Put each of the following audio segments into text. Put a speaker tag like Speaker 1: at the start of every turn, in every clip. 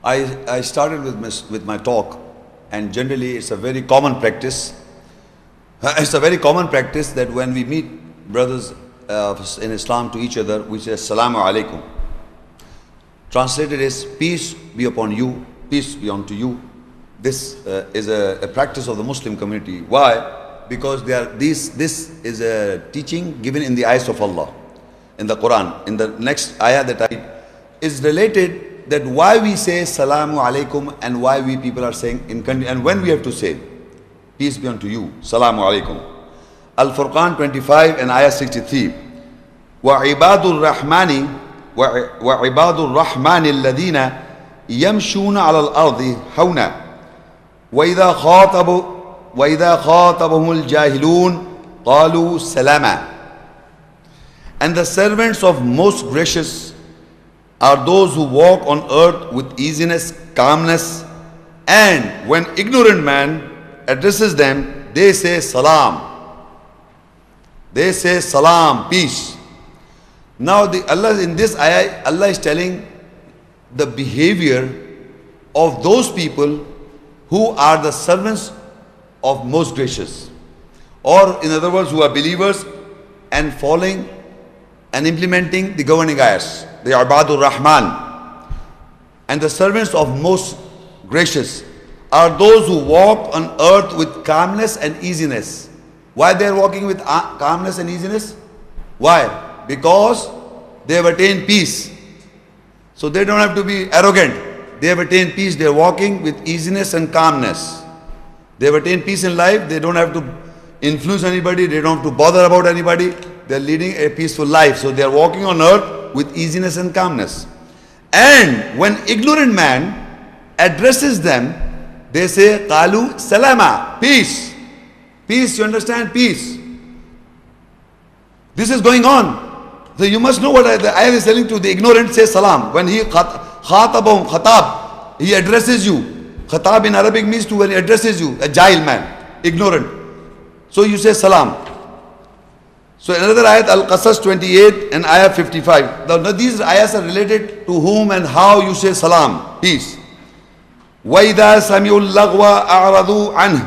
Speaker 1: I started with my talk, and generally it's a very common practice. It's a very common practice that when we meet brothers in Islam to each other, we say Assalamu alaikum. Translated is peace be upon you, peace be unto you. This is a practice of the Muslim community. Why? Because this is a teaching given in the eyes of Allah, in the Quran. In the next ayah that I read is related that why we say Salamu alaikum and why we people are saying and when we have to say peace be unto you, Salamu alaikum. Al-Furqan 25 and ayah 63. وَعِبَادُ الرَّحْمَنِ وَعِبَادُ الرَّحْمَنِ الَّذِينَ يَمْشُونَ عَلَى الْأَرْضِ هَوْنًا وَإِذَا خَاطَبَهُمُ الْجَاهِلُونَ قَالُوا سَلَامًا. And the servants of most gracious are those who walk on earth with easiness, calmness, and when ignorant man addresses them, they say salam. They say salam, peace. Now Allah in this ayah, Allah is telling the behavior of those people who are the servants of most gracious, or in other words, who are believers and following and implementing the governing ayahs. They are Ibadur Rahman. And the servants of most gracious are those who walk on earth with calmness and easiness. Why they are walking with calmness and easiness? Why? Because they have attained peace. So they don't have to be arrogant. They have attained peace. They are walking with easiness and calmness. They have attained peace in life. They don't have to influence anybody. They don't have to bother about anybody. They are leading a peaceful life. So they are walking on earth with easiness and calmness. And when ignorant man addresses them, they say, Qalu salama, peace. Peace, you understand? Peace. This is going on. So you must know what the ayah is telling to the ignorant, say salam. When he khatabahum, khatab, he addresses you. Khatab in Arabic means to when he addresses you, a jahil man, ignorant. So you say salam. So another ayat, Al-Qasas 28 and ayah 55. Now these ayahs are related to whom and how you say salam, peace. وَإِذَا سَمِعُوا اللَّغْوَ أَعْرَضُوا عَنْهُ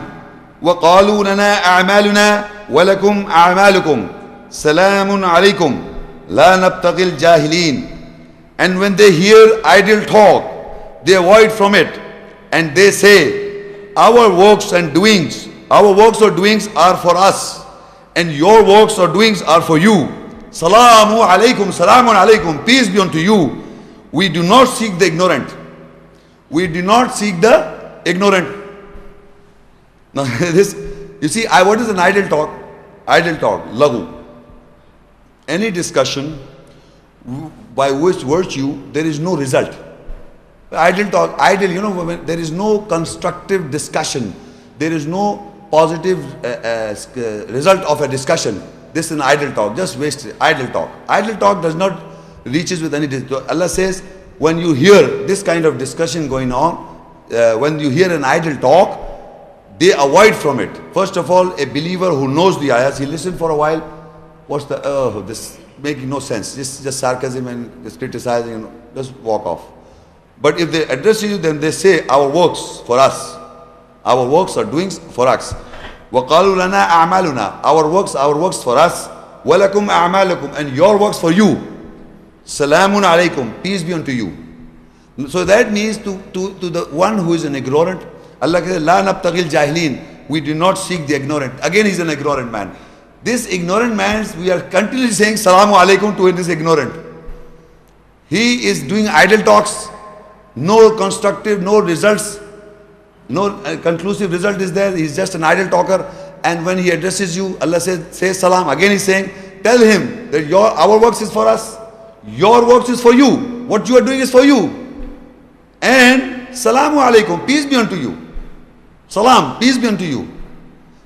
Speaker 1: وَقَالُوا لَنَا أَعْمَالُنَا وَلَكُمْ أَعْمَالُكُمْ سَلَامٌ عَلَيْكُمْ لَا نَبْتَغِي الْجَاهِلِينَ. And when they hear idle talk, they avoid from it, and they say, our works or doings are for us, and your works or doings are for you. Salamu alaikum, salamun alaikum, peace be unto you. We do not seek the ignorant. We do not seek the ignorant. Now this, you see, what is an idle talk? Idle talk, lagu. Any discussion by which virtue there is no result. Idle talk, idle, there is no constructive discussion. There is no positive result of a discussion. This is an idle talk, just waste idle talk. Idle talk does not reaches with any. Allah says, when you hear this kind of discussion going on, when you hear an idle talk, they avoid from it. First of all, a believer who knows the ayahs, he listens for a while. What's the, this making no sense. This is just sarcasm and just criticizing, just walk off. But if they address you, then they say, our works for us. Our works are doings for us. وَقَالُوا لَنَا أَعْمَالُنَا. Our works for us. وَلَكُمْ أَعْمَالُكُمْ. And your works for you. Salamun alaykum. Peace be unto you. So that means to the one who is an ignorant, Allah says, La nabtagil jahilin. We do not seek the ignorant. Again, he's an ignorant man. This ignorant man, we are continually saying Salamu alaikum to this ignorant. He is doing idle talks. No constructive, no results. No conclusive result is there. He's just an idle talker. And when he addresses you, Allah says, say salam. Again he's saying, tell him that our works is for us. Your works is for you. What you are doing is for you. And salamu alaikum, peace be unto you. Salam, peace be unto you.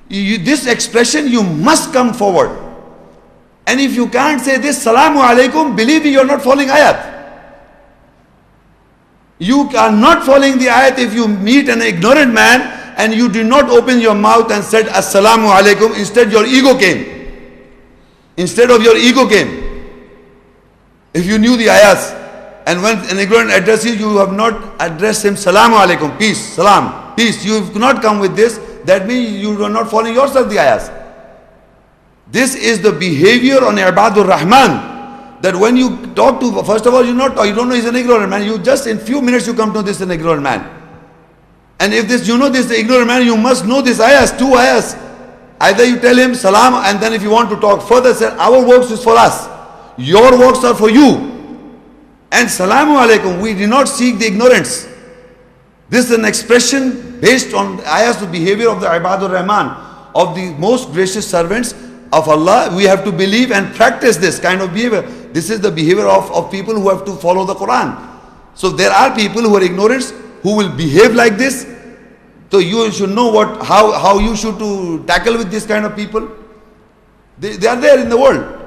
Speaker 1: This expression you must come forward. And if you can't say this salamu alaikum, believe me, you are not following ayat. You are not following the ayat if you meet an ignorant man and you do not open your mouth and said assalamu alaikum. Instead your ego came. If you knew the ayahs And when an ignorant addresses you, you have not addressed him, Salamu alaikum, peace, salam, peace. You have not come with this. That means you are not following yourself the ayahs. This is the behavior on Ibadur Rahman. That when you talk to, first of all, you don't know he's an ignorant man. You just in few minutes you come to this an ignorant man. And if this, you know this ignorant man, you must know this ayahs, two ayahs. Either you tell him salam, and then if you want to talk further, say our works is for us. Your works are for you. And salamu alaikum, we do not seek the ignorance. This is an expression based on ayahs, the behavior of the Ibadur Rahman, of the most gracious servants of Allah. We have to believe and practice this kind of behavior. This is the behavior of people who have to follow the Quran. So there are people who are ignorant, who will behave like this. So you should know how you should to tackle with this kind of people. They are there in the world.